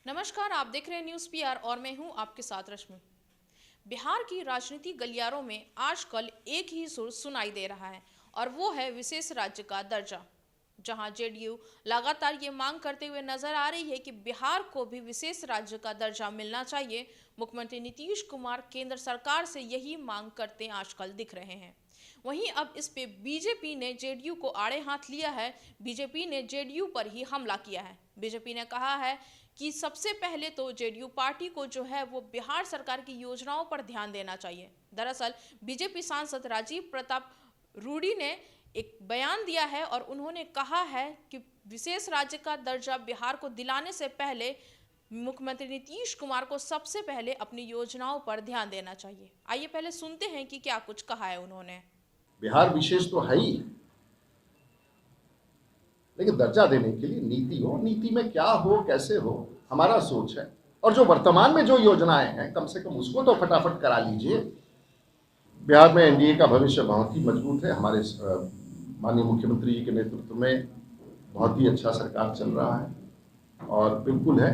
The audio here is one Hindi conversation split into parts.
नमस्कार, आप देख रहे हैं न्यूज़ पीआर और मैं हूं आपके साथ रश्मि। बिहार की राजनीति गलियारों में आजकल एक ही सुर सुनाई दे रहा है और वो है विशेष राज्य का दर्जा। जहां जेडीयू लगातार ये मांग करते हुए नजर आ रही है कि बिहार को भी विशेष राज्य का दर्जा मिलना चाहिए। मुख्यमंत्री नीतीश कुमार केंद्र सरकार से यही मांग करते आजकल दिख रहे हैं। वहीं अब इस पे बीजेपी ने जेडीयू को आड़े हाथ लिया है। बीजेपी ने जेडीयू पर ही हमला किया है। बीजेपी ने कहा है कि सबसे पहले तो जेडीयू पार्टी को जो है वो बिहार सरकार की योजनाओं पर ध्यान देना चाहिए। दरअसल बीजेपी सांसद राजीव प्रताप रूडी ने एक बयान दिया है और उन्होंने कहा है कि विशेष राज्य का दर्जा बिहार को दिलाने से पहले मुख्यमंत्री नीतीश कुमार को सबसे पहले अपनी योजनाओं पर ध्यान देना चाहिए। आइए पहले सुनते हैं कि क्या कुछ कहा है उन्होंने। बिहार विशेष तो है ही, लेकिन दर्जा देने के लिए नीति हो, नीति में क्या हो कैसे हो हमारा सोच है। और जो वर्तमान में जो योजनाएं हैं कम से कम उसको तो फटाफट करा लीजिए। बिहार में एनडीए का भविष्य बहुत ही मजबूत है। हमारे माननीय मुख्यमंत्री जी के नेतृत्व में बहुत ही अच्छा सरकार चल रहा है और बिल्कुल है,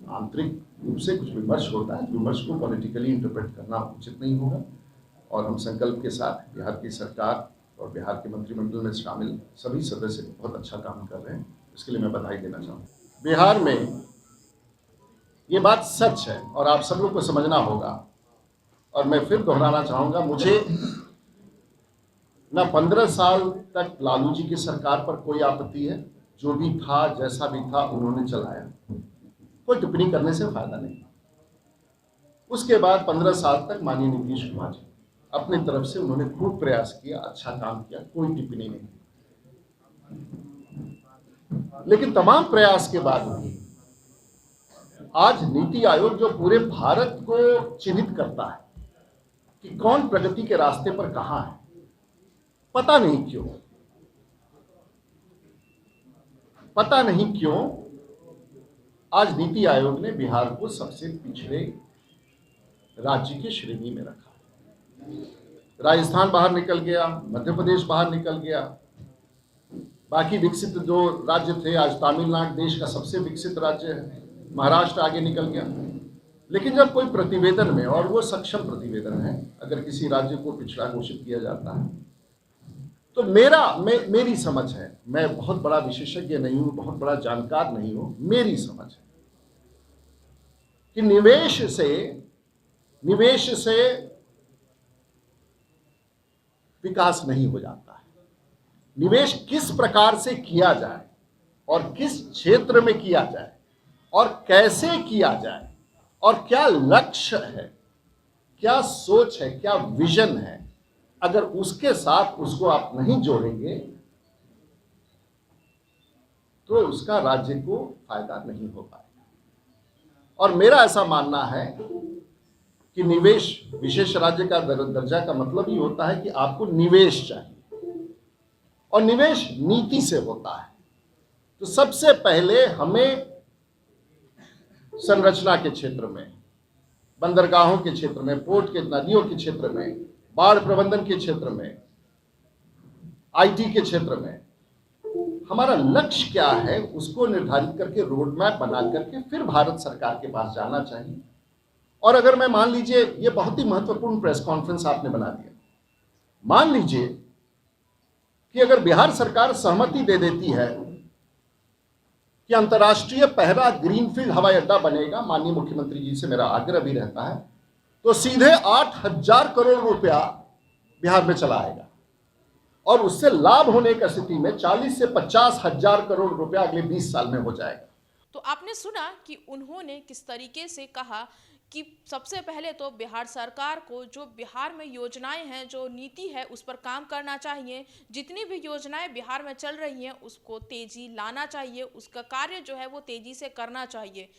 आंतरिक रूप से कुछ विमर्श होता है, विमर्श को पॉलिटिकली इंटरप्रेट करना उचित नहीं होगा। और हम संकल्प के साथ बिहार की सरकार और बिहार के मंत्रिमंडल में शामिल सभी सदस्य बहुत अच्छा काम कर रहे हैं, इसके लिए मैं बधाई देना चाहूँगा। बिहार में ये बात सच है और आप सब लोग को समझना होगा और मैं फिर दोहराना चाहूँगा, मुझे न 15 साल तक लालू जी की सरकार पर कोई आपत्ति है। जो भी था जैसा भी था उन्होंने चलाया, कोई टिप्पणी करने से फायदा नहीं। उसके बाद 15 साल तक माननीय नीतीश कुमार जी अपनी तरफ से उन्होंने खूब प्रयास किया, अच्छा काम किया, कोई टिप्पणी नहीं। लेकिन तमाम प्रयास के बाद भी आज नीति आयोग जो पूरे भारत को चिन्हित करता है कि कौन प्रगति के रास्ते पर कहां है, पता नहीं क्यों आज नीति आयोग ने बिहार को सबसे पिछड़े राज्य की श्रेणी में रखा। राजस्थान बाहर निकल गया, मध्य प्रदेश बाहर निकल गया, बाकी विकसित जो राज्य थे, आज तमिलनाडु देश का सबसे विकसित राज्य है, महाराष्ट्र आगे निकल गया। लेकिन जब कोई प्रतिवेदन में, और वो सक्षम प्रतिवेदन है, अगर किसी राज्य को पिछड़ा घोषित किया जाता है तो मेरी समझ है, मैं बहुत बड़ा विशेषज्ञ नहीं हूं, बहुत बड़ा जानकार नहीं हूं, मेरी समझ है कि निवेश से विकास नहीं हो जाता है। निवेश किस प्रकार से किया जाए और किस क्षेत्र में किया जाए और कैसे किया जाए और क्या लक्ष्य है, क्या सोच है, क्या विजन है, अगर उसके साथ उसको आप नहीं जोड़ेंगे तो उसका राज्य को फायदा नहीं हो पाएगा। और मेरा ऐसा मानना है कि निवेश, विशेष राज्य का दर्जा का मतलब ही होता है कि आपको निवेश चाहिए और निवेश नीति से होता है। तो सबसे पहले हमें संरचना के क्षेत्र में, बंदरगाहों के क्षेत्र में, पोर्ट के, नदियों के क्षेत्र में, बाढ़ प्रबंधन के क्षेत्र में, आईटी के क्षेत्र में हमारा लक्ष्य क्या है उसको निर्धारित करके रोड मैप बना करके फिर भारत सरकार के पास जाना चाहिए। और अगर मैं मान लीजिए, ये बहुत ही महत्वपूर्ण प्रेस कॉन्फ्रेंस आपने बना दिया, मान लीजिए कि अगर बिहार सरकार सहमति दे देती है कि अंतर्राष्ट्रीय पहला ग्रीनफील्ड हवाई अड्डा बनेगा, माननीय मुख्यमंत्री जी से मेरा आग्रह भी रहता है, तो सीधे 8,000 करोड़ रुपया बिहार में चला आएगा और उससे लाभ होने की स्थिति में 40 से 50 हजार करोड़ रुपया अगले 20 साल में हो जाएगा। तो आपने सुना कि उन्होंने किस तरीके से कहा कि सबसे पहले तो बिहार सरकार को जो बिहार में योजनाएं हैं, जो नीति है, उस पर काम करना चाहिए। जितनी भी योजनाएं बिहार में चल रही हैं उसको तेजी लाना चाहिए, उसका कार्य जो है वो तेजी से करना चाहिए।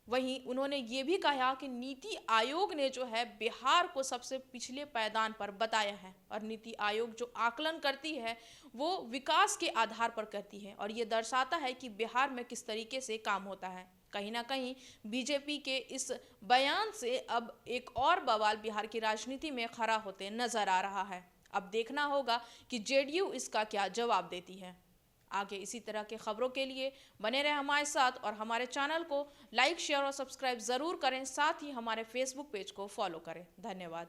वहीं उन्होंने ये भी कहा कि नीति आयोग ने जो है बिहार को सबसे पिछले पायदान पर बताया है और नीति आयोग जो आकलन करती है वो विकास के आधार पर करती है और ये दर्शाता है कि बिहार में किस तरीके से काम होता है। कहीं ना कहीं बीजेपी के इस बयान से अब एक और बवाल बिहार की राजनीति में खड़ा होते नजर आ रहा है। अब देखना होगा कि जेडीयू इसका क्या जवाब देती है। आगे इसी तरह के खबरों के लिए बने रहें हमारे साथ और हमारे चैनल को लाइक, शेयर और सब्सक्राइब ज़रूर करें। साथ ही हमारे फेसबुक पेज को फॉलो करें। धन्यवाद।